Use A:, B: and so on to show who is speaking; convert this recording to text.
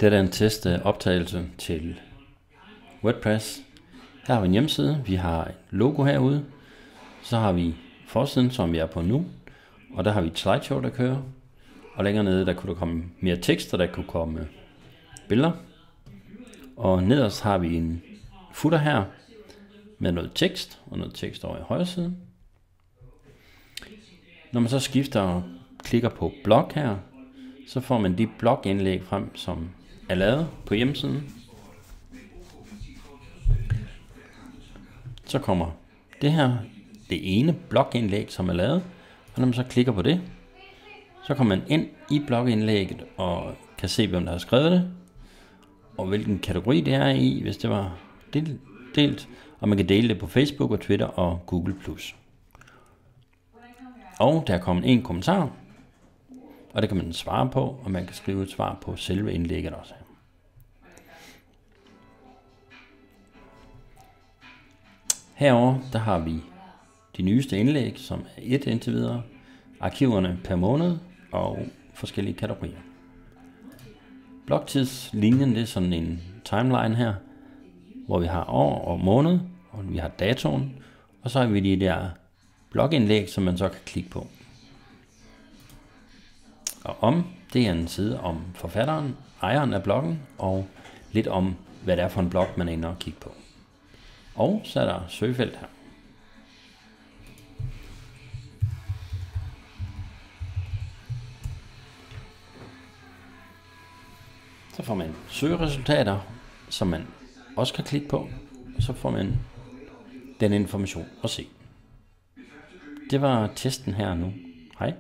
A: Det er en testoptagelse til WordPress. Her har vi en hjemmeside, vi har et logo herude, så har vi forsiden, som vi er på nu, og der har vi et slideshow, der kører, og længere nede, der kunne der komme mere tekst, og der kunne komme billeder, og nederst har vi en footer her, med noget tekst, og noget tekst over i højre side. Når man så skifter og klikker på blog her, så får man de blogindlæg frem, som er lavet på hjemmesiden. Så kommer det her, det ene blogindlæg, som er lavet, og når man så klikker på det, så kommer man ind i blogindlægget og kan se, hvem der har skrevet det, og hvilken kategori det er i, hvis det var delt, og man kan dele det på Facebook og Twitter og Google+. Og der er kommet en kommentar, og det kan man svare på, og man kan skrive et svar på selve indlægget også. Herover der har vi de nyeste indlæg, som er et indtil videre, arkiverne per måned og forskellige kategorier. Blogtidslinjen, det er sådan en timeline her, hvor vi har år og måned, og vi har datoen, og så har vi de der blogindlæg, som man så kan klikke på. Og det er en side om forfatteren, ejeren af bloggen, og lidt om, hvad det er for en blog, man er inde og kigge på. Og så er der søgefelt her. Så får man søgeresultater, som man også kan klikke på, og så får man den information at se. Det var testen her nu. Hej.